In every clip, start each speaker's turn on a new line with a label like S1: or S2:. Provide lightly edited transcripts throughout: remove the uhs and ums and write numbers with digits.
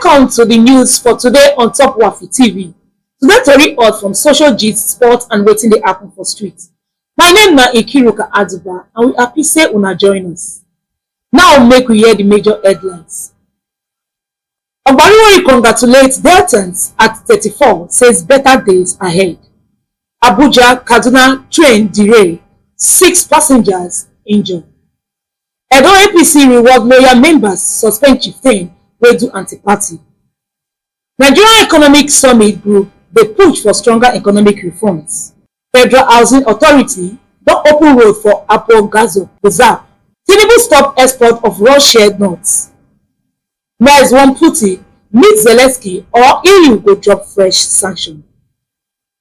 S1: Welcome to the news for today on Top Waffi TV. Today tori hot from social gist, sport and wetin dey happen for street. My name na Ikiruka Adiba and we happy say una join us. Now make we hear the major headlines. Ogbariwori congratulates Deltans at 34, says better days ahead. Abuja-Kaduna train derail, 6 passengers injured. Edo APC reward loyal members, suspend chieftain wey do anti-party. Nigerian Economic Summit Group dey push for stronger economic reforms. Federal Housing Authority don open road for Apple Gazo Reserve. Tinubu stop export of raw shelled nuts. Miles wan Putin meet Zelensky or EU go drop fresh sanction.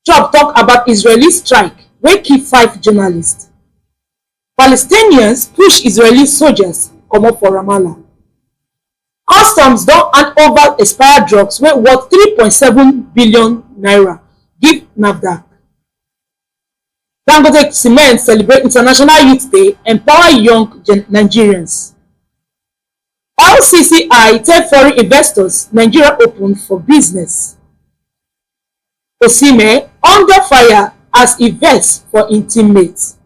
S1: Trump talk about Israeli strike wey kill 5 journalists. Palestinians push Israeli soldiers comot for Ramallah. Customs don hand over expired drugs wey worth 3.7 billion naira give NAFDAC. Dangote Cement celebrate International Youth Day, empower young Nigerians. LCCI tell foreign investors Nigeria open for business. Osimhen under fire as e vex for im teammates.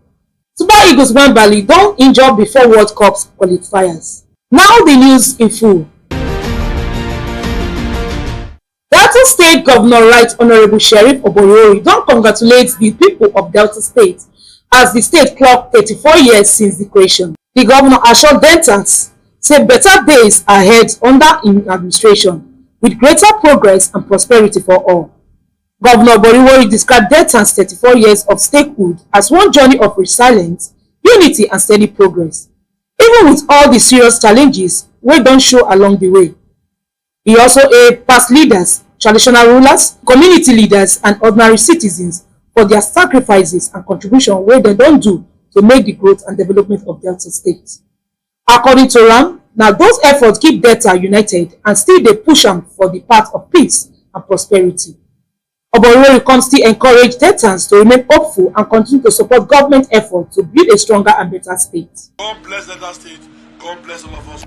S1: Super Eagles Wembley don injure before World Cup qualifiers. Now the news in full. Delta State Governor Right Honorable Sheriff Oborori don congratulate the people of Delta State as the state clocked 34 years since the creation. The governor assured Deltans say better days ahead under im administration with greater progress and prosperity for all. Governor Oborori described Deltans 34 years of statehood as one journey of resilience, unity and steady progress, even with all the serious challenges wey don show along the way. He also hailed past leaders, traditional rulers, community leaders and ordinary citizens for their sacrifices and contribution wey dem don do to make the growth and development of Delta State. According to am, na those efforts keep Delta united and still dey push am for the path of peace and prosperity. Oborori come still encourage Deltans to remain hopeful and continue to support government efforts to build a stronger and better state.
S2: God bless Delta State. God bless all of us.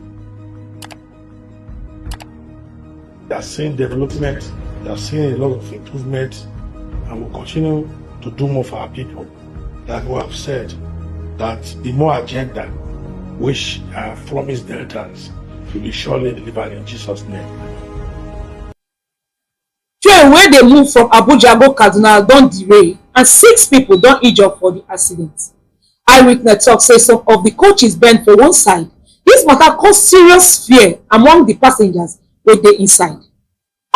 S3: They are seeing development, they are seeing a lot of improvement, and will continue to do more for our people. Like we have said, that the more agenda which promised Deltans will be surely delivered in Jesus' name.
S1: Train wey dey move from Abuja go Kaduna don derail and 6 people don injure for the accident. Eyewitness talk say some of the coaches bend for one side. This matter cause serious fear among the passengers wey dey inside.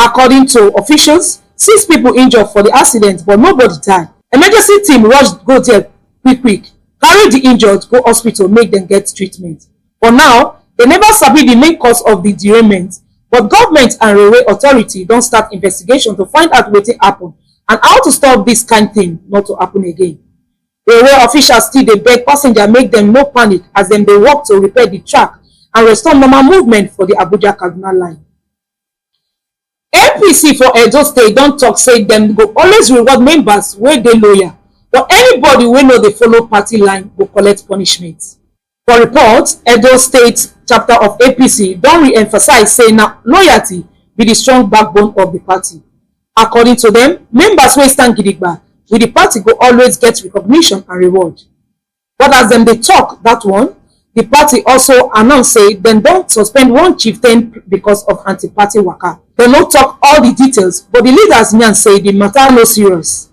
S1: According to officials, 6 people injure for the accident but nobody die. Emergency team rush go there quick, carry the injured go hospital make dem get treatment. For now, they never sabi the main cause of the derailment, but government and railway authority don start investigation to find out wetin happen and how to stop this kind thing not to happen again. Railway officials still dey beg passengers make dem no panic as dem dey work to repair the track and restore normal movement for the Abuja-Kaduna line. APC for Edo State don talk say dem go always reward members wey dey loyal, but anybody wey no dey follow party line go collect punishment. For report, Edo State chapter of APC don re-emphasize say na loyalty be the strong backbone of the party. According to them, members wey stand gidigba with the party go always get recognition and reward. But as dem dey talk that one, the party also announce say dem don suspend one chieftain because of anti-party waka. Dem no talk all the details, but the leaders yarn say the matter no serious.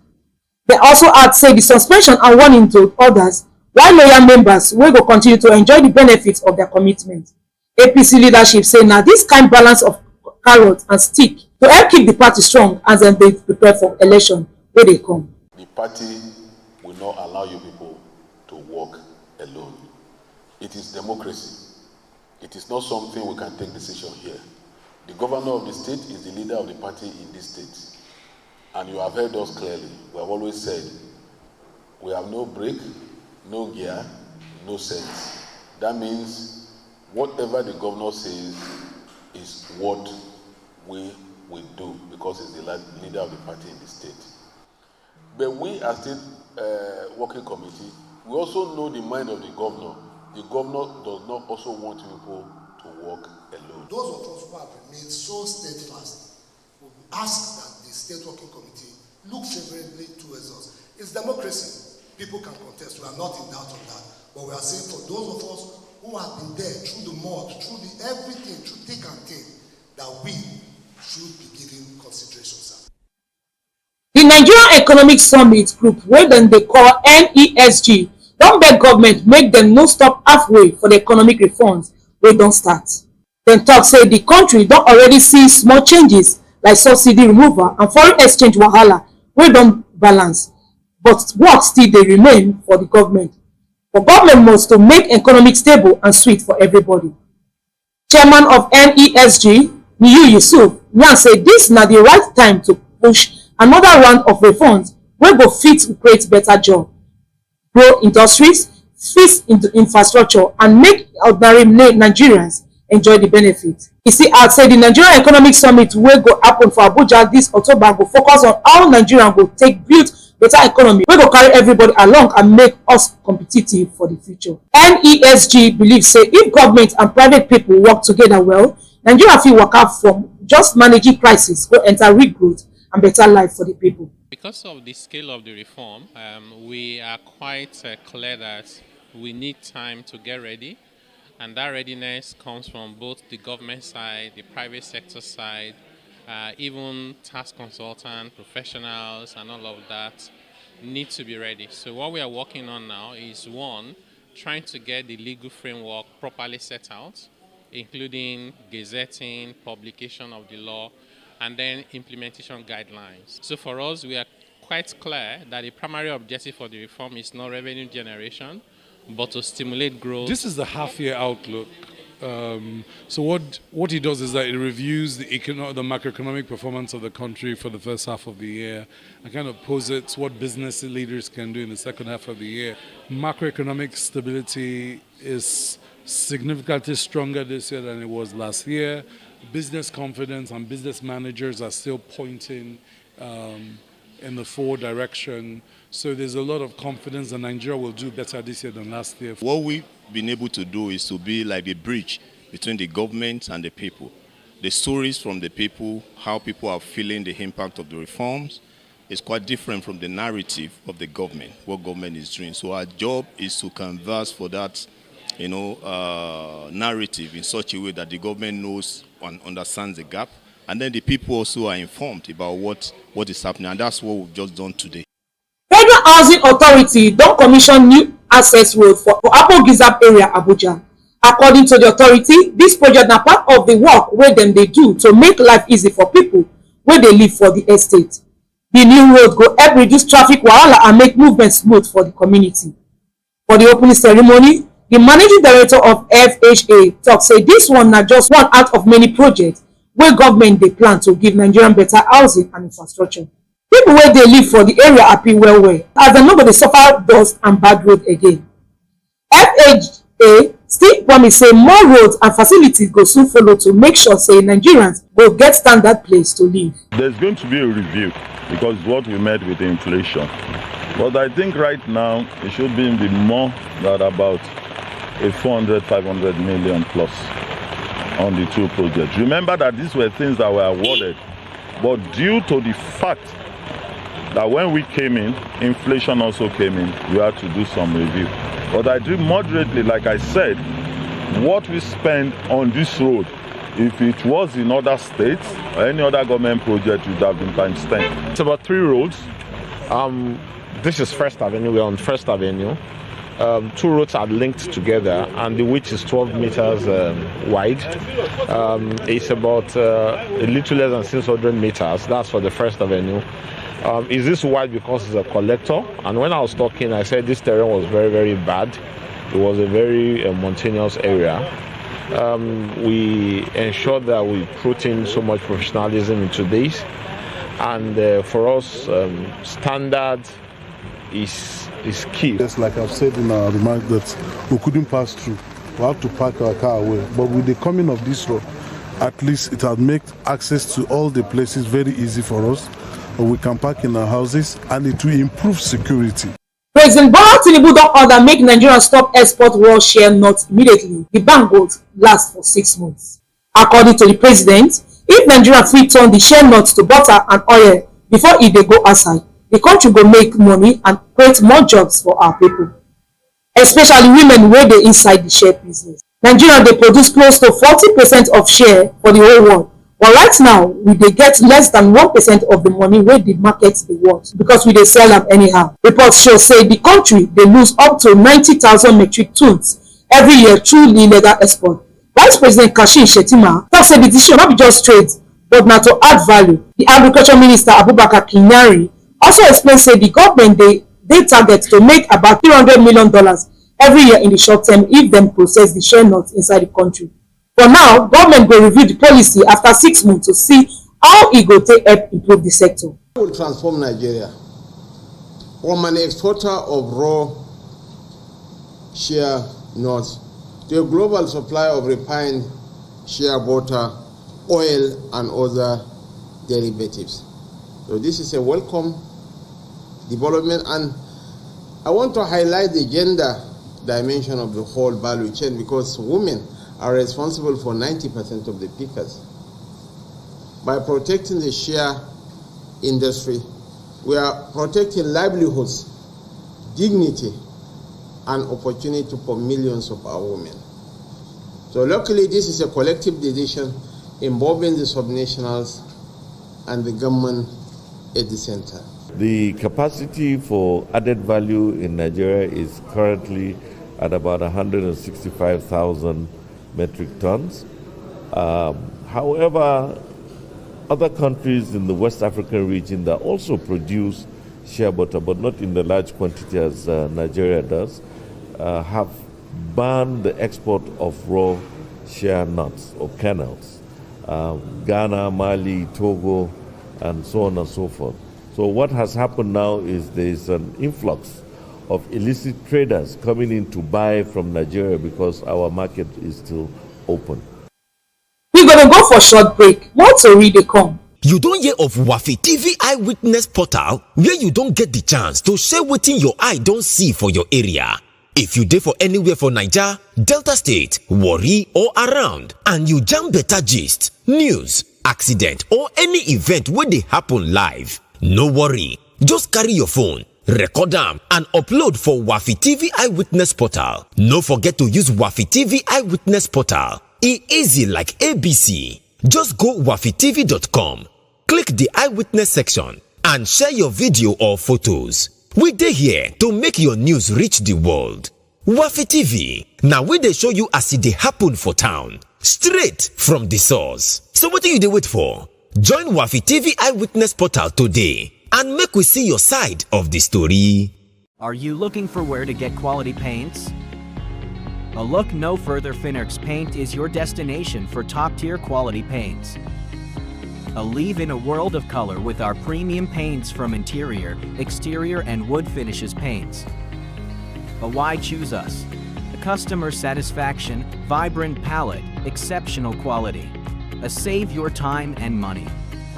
S1: They also add say the suspension and warning to others, while loyal members wey go continue to enjoy the benefits of their commitment. APC leadership say na this kind balance of carrot and stick to help keep the party strong as dem dey prepare for election wey dey come.
S4: The party will not allow you people to work alone. It is democracy. It is not something we can take decision here. The governor of the state is the leader of the party in this state. And you have heard us clearly. We have always said, we have no brake, no gear, no sense. That means whatever the governor says is what we will do because he's the leader of the party in the state. But we as state working committee, we also know the mind of the governor. The governor does not also want people to work alone.
S5: those of us who have remained so steadfast will ask that the State Working Committee look favorably towards us. It's democracy. People can contest. We are not in doubt on that. But we are saying for those of us who have been there through the mud, through the everything, through thick and thin, that we should be given consideration, sir.
S1: The Nigerian Economic Summit group, wey dem dey call NESG, don beg government make dem no stop halfway for the economic reforms wey don start. Dem tok say the country don already see small changes like subsidy removal and foreign exchange wahala wey don balance, but work still dey remain for the government. For government must to make economic stable and sweet for everybody. Chairman of NESG, Niyu Yusuf, yarn say dis na the right time to push another round of reforms wey go fit create better job, grow industries, fix into infrastructure, and make ordinary Nigerians enjoy the benefit. E still add say the Nigerian Economic Summit wey go happen for Abuja dis October go focus on how Nigerians go take build better economy wey go carry everybody along and make us competitive for the future. NESG believe say if government and private people work together well, Nigeria fit waka from just managing crisis go enter real growth and better life for the people.
S6: Because of the scale of the reform, we are quite clear that we need time to get ready, and that readiness comes from both the government side, the private sector side, even tax consultants, professionals, and all of that need to be ready. So what we are working on now is, one, trying to get the legal framework properly set out, including gazetting, publication of the law, and then implementation guidelines. So for us, we are quite clear that the primary objective for the reform is not revenue generation, but to stimulate growth.
S7: This is the half-year outlook. So what he does is that it reviews the macroeconomic performance of the country for the first half of the year and kind of posits what business leaders can do in the second half of the year. Macroeconomic stability is significantly stronger this year than it was last year. Business confidence and business managers are still pointing in the forward direction. So there's a lot of confidence that Nigeria will do better this year than last year.
S8: What we've been able to do is to be like a bridge between the government and the people. The stories from the people, how people are feeling the impact of the reforms, is quite different from the narrative of the government, what government is doing. So our job is to canvass for that, narrative in such a way that the government knows and understands the gap, and then the people also are informed about what is happening, and that's what we've just done today.
S1: Federal Housing Authority don commission new access road for Apo Gizap area, Abuja. According to the authority, this project na part of the work wey dem dey do to make life easy for people wey dey live for the estate. The new road go help reduce traffic wahala and make movement smooth for the community. For the opening ceremony, the managing director of FHA tok say dis one na just one out of many projects wey government dey plan to give Nigerian better housing and infrastructure. People wey dey live for the area happy well well as dem no go dey suffer dust and bad road again. FHA still promise say more roads and facilities go soon follow to make sure say Nigerians go get standard place to live.
S9: There's going to be a review because what we met with inflation. But I think right now it should be more than about a 400-500 million plus on the two projects. Remember that these were things that were awarded, but due to the fact that when we came in, inflation also came in, we had to do some review. But I do moderately, like I said, what we spend on this road, if it was in other states or any other government project, would have been times 10.
S10: It's about 3 roads. This is First Avenue. We're on First Avenue. 2 roads are linked together, and the width is 12 meters wide. It's about a little less than 600 meters. That's for the First Avenue. Is this wide because it's a collector? And when I was talking, I said this terrain was very, very bad. It was a very mountainous area. We ensured that we put in so much professionalism into this. And for us, standard is key.
S3: Yes, like I've said in our remarks that we couldn't pass through. We have to park our car away. But with the coming of this road, at least it has made access to all the places very easy for us. We can park in our houses, and it will improve security.
S1: President Bola Tinubu don order make Nigeria stop export raw share nuts immediately. The ban go last for 6 months. According to the president, if Nigeria fit turn the share nuts to butter and oil before e dey go outside, the country go make money and create more jobs for our people, especially women wey dey inside the share business. Nigeria dey produce close to 40% of share for the whole world, but right now we dey get less than 1% of the money wey the market dey worth because we dey sell am anyhow. Reports show say the country dey lose up to 90,000 metric tons every year through illegal export. Vice President Kashim Shettima tok say the decision no be just trade but na to add value. The Agriculture Minister Abubakar Kyari also explain say the government dey target to make about $300 million every year in the short term if dem process the share nuts inside the country. For now, government go review the policy after 6 months to see how e go take help improve the sector.
S11: We will transform Nigeria from an exporter of raw shea nuts to a global supplier of refined shea butter, oil, and other derivatives. So this is a welcome development, and I want to highlight the gender dimension of the whole value chain because women are responsible for 90% of the pickers. By protecting the shea industry, we are protecting livelihoods, dignity, and opportunity for millions of our women. So luckily, this is a collective decision involving the subnationals and the government at the center.
S12: The capacity for added value in Nigeria is currently at about 165,000 metric tons. However, other countries in the West African region that also produce shea butter, but not in the large quantity as Nigeria does, have banned the export of raw shea nuts or kernels. Ghana, Mali, Togo, and so on and so forth. So what has happened now is there's an influx of illicit traders coming in to buy from Nigeria because our market is still open.
S1: We're going to go for a short break. More tori dey come.
S13: You don't hear of Waffi TV Eyewitness Portal, where you don't get the chance to share wetin your eye don't see for your area. If you dey for anywhere for Naija, Delta State, Warri, or around, and you jam better gist, news, accident, or any event wey dey happen live, no worry. Just carry your phone, record am, and upload for Waffi TV Eyewitness Portal. No forget to use Waffi TV Eyewitness Portal. E easy like ABC. Just go waffitv.com, click the Eyewitness section, and share your video or photos. We dey here to make your news reach the world. Waffi TV, now we dey show you as e dey happen for town, straight from the source. So what do you dey wait for? Join Waffi TV Eyewitness Portal today and make we see your side of the story.
S14: Are you looking for where to get quality paints? A look no further. Finnerx Paint is your destination for top-tier quality paints. A leave in a world of color with our premium paints from interior, exterior, and wood finishes paints. But why choose us? Customer satisfaction, vibrant palette, exceptional quality. Save your time and money.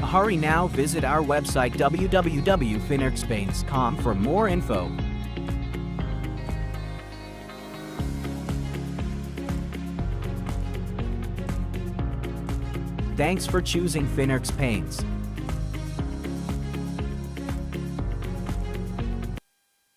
S14: Hurry now, visit our website www.finnerxpaints.com for more info. Thanks for choosing Finnerx Paints.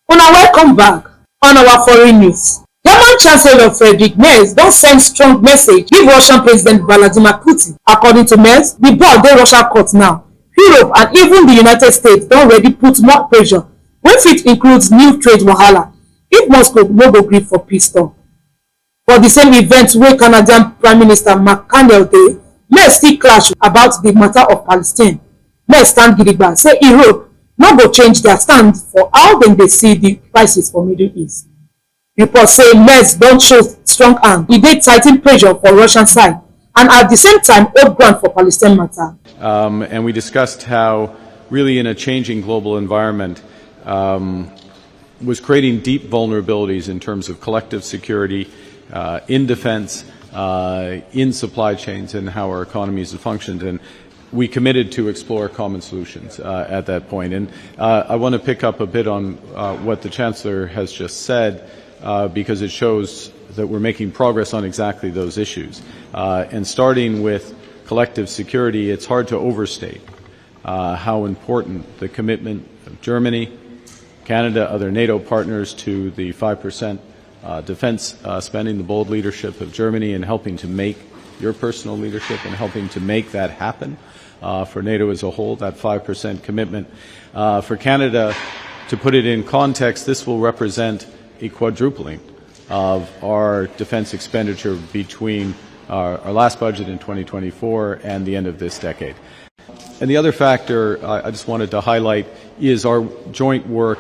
S1: Welcome back on our foreign news. German Chancellor Friedrich Merz don send strong message give Russian President Vladimir Putin. According to Merz, the ball dey Russia court now. Europe and even the United States don already put more pressure, wey fit include new trade wahala if Moscow no go gree for peace talk. For the same event wey Canadian Prime Minister Mark Carney dey, Merz still clash about the matter of Palestine. Merz stand gidigba say Europe no go change their stand for how dem dey see the crisis for Middle East. Reports say Merz don show strong hand. E dey tigh ten pressure for Russian side and at the same time hold ground for Palestine matter.
S15: And we discussed how really in a changing global environment was creating deep vulnerabilities in terms of collective security, in defense, in supply chains, and how our economies have functioned. And we committed to explore common solutions at that point. And I want to pick up a bit on what the Chancellor has just said, because it shows that we're making progress on exactly those issues. And starting with collective security, it's hard to overstate how important the commitment of Germany, Canada, other NATO partners to the 5% defense spending, the bold leadership of Germany in helping to make your personal leadership and helping to make that happen for NATO as a whole, that 5% commitment. For Canada, to put it in context, this will represent a quadrupling of our defense expenditure between our last budget in 2024 and the end of this decade. And the other factor I just wanted to highlight is our joint work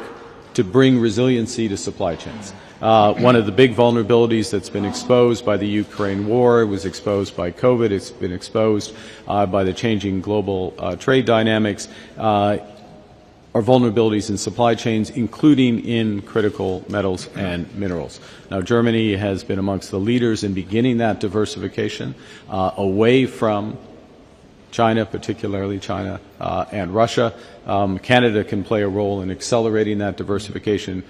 S15: to bring resiliency to supply chains. One of the big vulnerabilities that's been exposed by the Ukraine war, it was exposed by COVID, it's been exposed by the changing global trade dynamics, are vulnerabilities in supply chains, including in critical metals and minerals. Now, Germany has been amongst the leaders in beginning that diversification away from China, particularly China and Russia. Canada can play a role in accelerating that diversification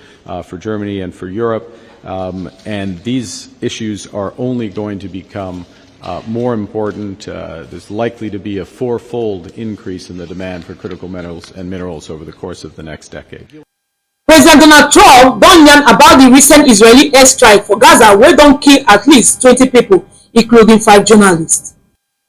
S15: for Germany and for Europe. And these issues are only going to become more important. There's likely to be a fourfold increase in the demand for critical metals and minerals over the course of the next decade.
S1: President Donald Trump don yarn about the recent Israeli airstrike for Gaza wey don kill at least 20 people, including 5 journalists.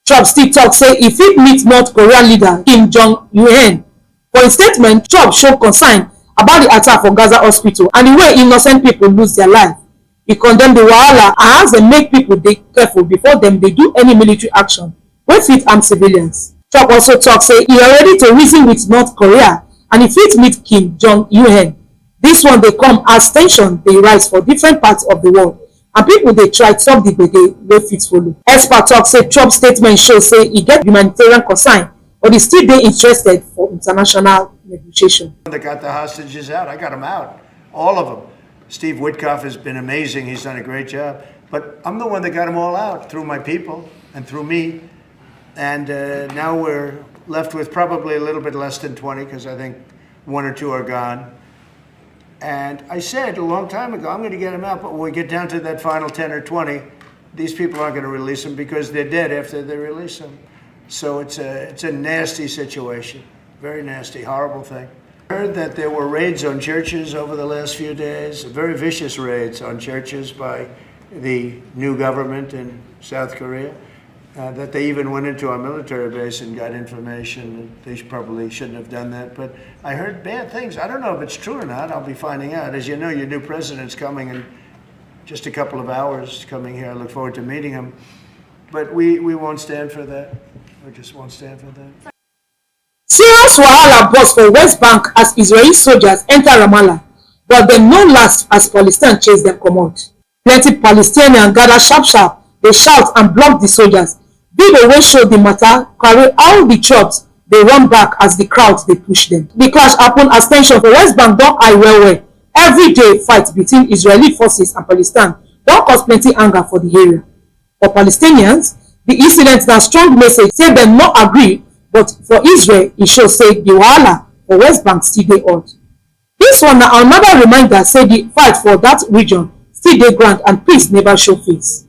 S1: Trump still tok say e fit meet North Korean leader Kim Jong-un. For a statement, Trump show concern about the attack for Gaza hospital and the way innocent people lose their life. He condemned the wahala and asked them make people dey careful before dem dey do any military action wey fit harm civilians. Trump also tok say e ready to reason with North Korea and e fit meet Kim Jong-un. Dis one dey come as ten sion dey rise for different parts of the world and people dey try solve the gbege wey fit follow. Experts tok say Trump statement show say e get humanitarian concern but e still dey interested for international negotiation.
S16: They got the hostages out. I got them out, all of them. Steve Witkoff has been amazing. He's done a great job. But I'm the one that got them all out through my people and through me. And now we're left with probably a little bit less than 20 because I think 1 or 2 are gone. And I said a long time ago, I'm going to get them out. But when we get down to that final 10 or 20, these people aren't going to release them because they're dead after they release them. So it's a nasty situation. Very nasty, horrible thing. I heard that there were raids on churches over the last few days, very vicious raids on churches by the new government in South Korea, that they even went into our military base and got information. They probably shouldn't have done that, but I heard bad things. I don't know if it's true or not. I'll be finding out. As you know, your new president's coming in just a couple of hours, coming here. I look forward to meeting him. But we won't stand for that. We just won't stand for that.
S1: Serious wahala burst for West Bank as Israeli soldiers enter Ramallah, but dem no last as Palestine chase dem comot. Plenty Palestinians gather sharp, dey shout and block the soldiers. Video wey show the matter carry all the troops dey run back as the crowd dey push dem. The clash happen as ten sion for West Bank don high well. Everyday fight between Israeli forces and Palestine don cause plenty anger for the area. For Palestinians, the incident na strong message say dem no agree, but for Israel, e show say the wahala for West Bank still dey hot. Dis one na another reminder say the fight for that region still dey ground and peace never show face.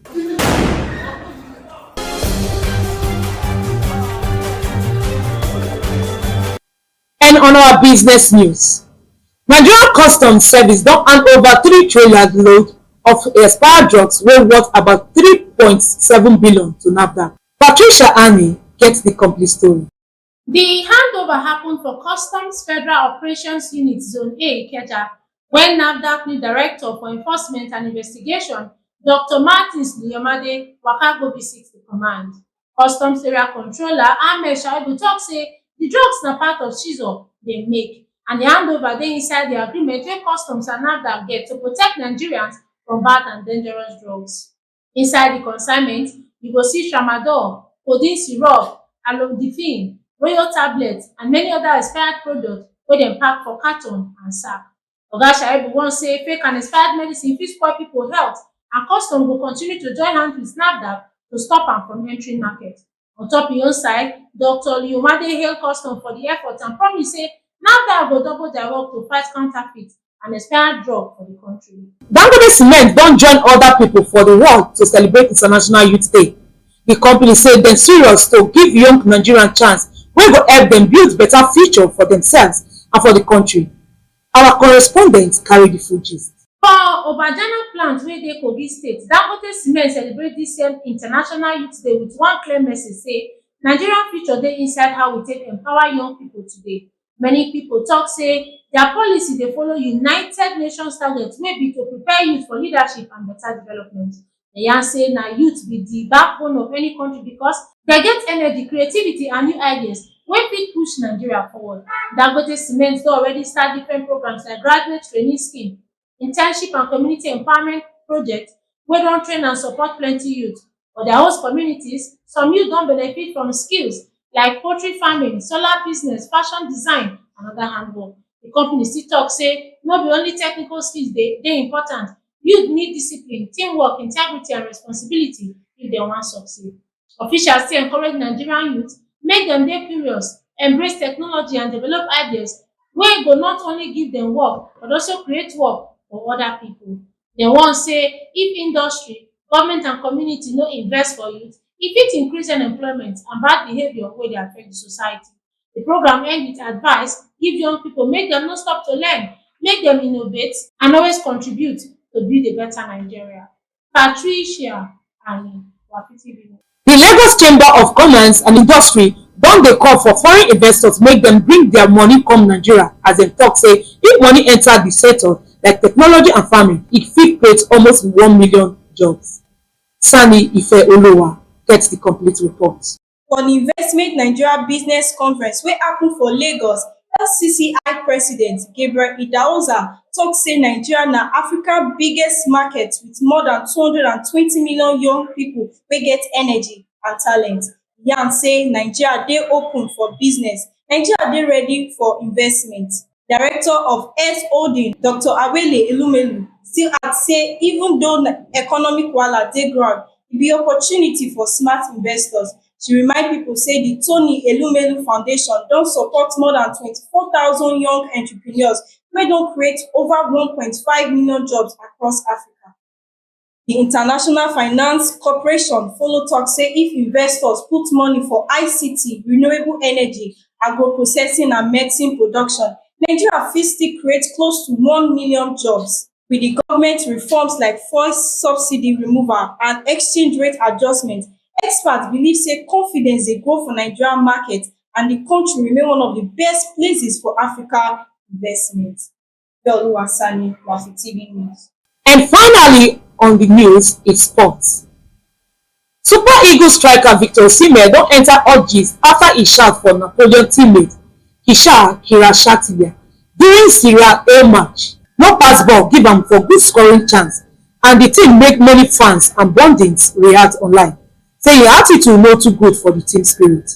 S1: And on our business news, Nigerian Customs Service don hand over 3 trailers load of expired drugs wey worth about 3.7 billion to NAFDAC. Patricia Annie gets the complete story.
S17: The handover happened for Customs Federal Operations Unit Zone A, Ikeja, when NAFDAC new Director for Enforcement and Investigation, Dr. Martins Liyomade, waka go visit the command. Customs Area Controller Ahmed Shaibu tok say the drugs na part of seizure they make, and the handover dey inside the agreement wey Customs and NAFDAC get to protect Nigerians from bad and dangerous drugs. Inside the consignment, you go see tramadol, codeine syrup, alodifin, royal tablets, and many other expired products wey dem pack for carton and sack. Oga Shaibu wan say fake and expired medicine fit spoil pipo health, and Customs go continue to join hands with NAFDAC to stop am from entering market. On top im own side, Dr. Liyomade hail Customs for the effort and promise say NAFDAC go double their work to fight counterfeit and expired drug for the country.
S1: Dangote Cement don join other people for the world to celebrate International Youth Day. The company say dem serious to give young Nigerians chance wey go help dem build better future for themselves and for the country. Our correspondent carry the full gist.
S17: For Obajana plant wey dey Kogi State, Dangote Cement celebrate dis same International Youth Day with one clear message say Nigerian future dey inside how we take empower young people today. Many people talk say their policy dey follow United Nations target wey be to prepare youth for leadership and better development. Dem yarn say na youth be the backbone of any country because dem get energy, creativity and new ideas wey fit push Nigeria forward. Dangote Cement don already start different programs like graduate training scheme, internship and community empowerment project wey don train and support plenty youth. For their host communities, some youth don benefit from skills like poultry farming, solar business, fashion design and other handwork. The company still talk say no be only technical skills dey important, youth need discipline, teamwork, integrity and responsibility if dem wan succeed. Officials still encourage Nigerian youth make dem dey curious, embrace technology and develop ideas wey go not only give dem work but also create work for other people. Dem warn say if industry, government and community no invest for youth, e fit increase unemployment and bad behaviour wey dey affect the society. The program end with advice give young people make dem no stop to learn, make dem innovate and always contribute to build a better Nigeria. Patricia and Waffi TV.
S1: The Lagos Chamber of Commerce and Industry don dey call for foreign investors make dem bring their money come Nigeria, as dem talk say if money enter the sector like technology and farming, e fit create almost 1 million jobs. Sani Ifeoluwa gets the complete report.
S18: For the Investment Nigeria Business Conference wey happen for Lagos, LCCI President Gabriel Idahosa tok say Nigeria na Africa biggest market with more than 220 million young pipo wey get energy and talent. E yarn say Nigeria dey open for business, Nigeria dey ready for investment. Director of S Holding, Dr. Awele Elumelu, still add say even though economic wahala dey ground, e be opportunity for smart investors. She remind people say the Tony Elumelu Foundation don support more than 24,000 young entrepreneurs wey don create over 1.5 million jobs across Africa. The International Finance Corporation follow talk say if investors put money for ICT, renewable energy, agro-processing and medicine production, Nigeria fit still create close to 1 million jobs. With the government reforms like fuel subsidy removal and exchange rate adjustment, experts believe say confidence dey grow for Nigerian market and the country remain one of the best places for Africa investment. Ifeoluwa Sani, Waffi TV News.
S1: And finally on the news is sports. Super Eagles striker Victor Osimhen don enter hot gist after e shout for Napoleon teammate Kisha Kvaratskhelia during Serie A match. No pass ball give am for good scoring chance, and the team make many fans and bondings react online, say im attitude no too good for the team spirit.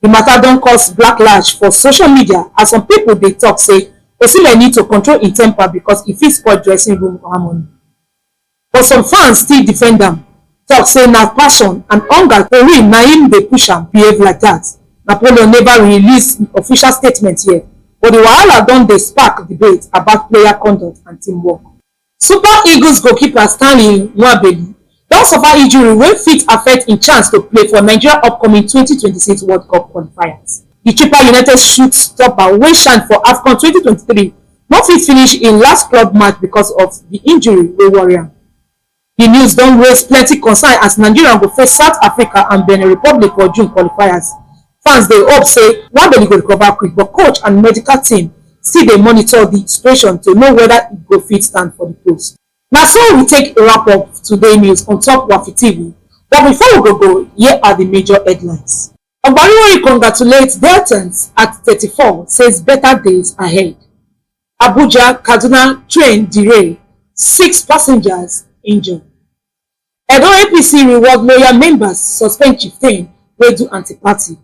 S1: The matter don cause backlash for social media as some people dey talk say Osimhen need to control im temper because e fit spoil dressing room harmony. But some fans still defend am, talk say na passion and hunger to win na im dey push am behave like that. Napoleon never release official statement yet, but the wahala don dey spark debate about player conduct and teamwork. Super Eagles goalkeeper Stanley Nwabali don suffer injury wey fit affect im chance to play for Nigeria upcoming 2026 World Cup qualifiers. The Chippa United shoot stopper wey shine for AFCON 2023 no fit finish im last club match because of the injury wey worry am. The news don raise plenty concern as Nigeria go face South Africa and Benin Republic for June qualifiers. Fans dey hope say Nwabali go recover quick, but coach and medical team still dey monitor the situation to know whether e go fit stand for the post. Na so we take wrap up today news on top Waffi TV. But before we go, here are the major headlines. Ogbariwori congratulates Deltans at 34, says better days ahead. Abuja Kaduna train derail, 6 passengers injured. Edo APC reward loyal members, suspend chieftain wey do anti-party.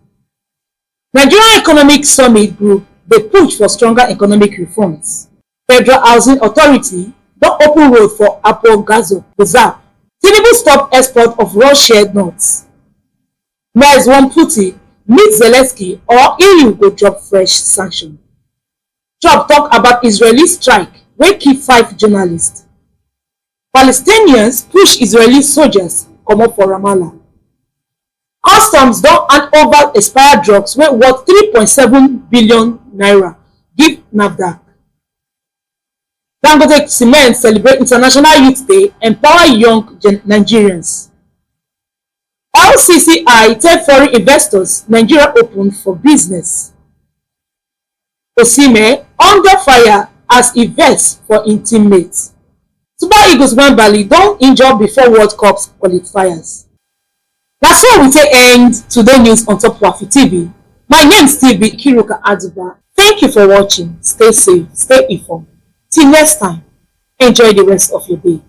S1: Nigerian Economic Summit Group dey push for stronger economic reforms. Federal Housing Authority don open road for Apple Gazo Reserve. Tinubu stop export of raw shelled nuts. Nice wan Putin meet Zelensky or EU go drop fresh sanction. Trump talk about Israeli strike wey kill 5 journalists. Palestinians push Israeli soldiers comot for Ramallah. Customs don hand over expired drugs wey worth 3.7 billion naira give NAFDAC. Dangote Cement celebrate International Youth Day, empower young Nigerians. LCCI tell foreign investors Nigeria open for business. Osimhen under fire as e vex for im teammates. Super Eagles Wembley don injure before World Cup qualifiers. Na so we take end today news on top Waffi TV. My name is still be Kiruka Adiba. Thank you for watching. Stay safe, stay informed. Till next time, enjoy the rest of your day.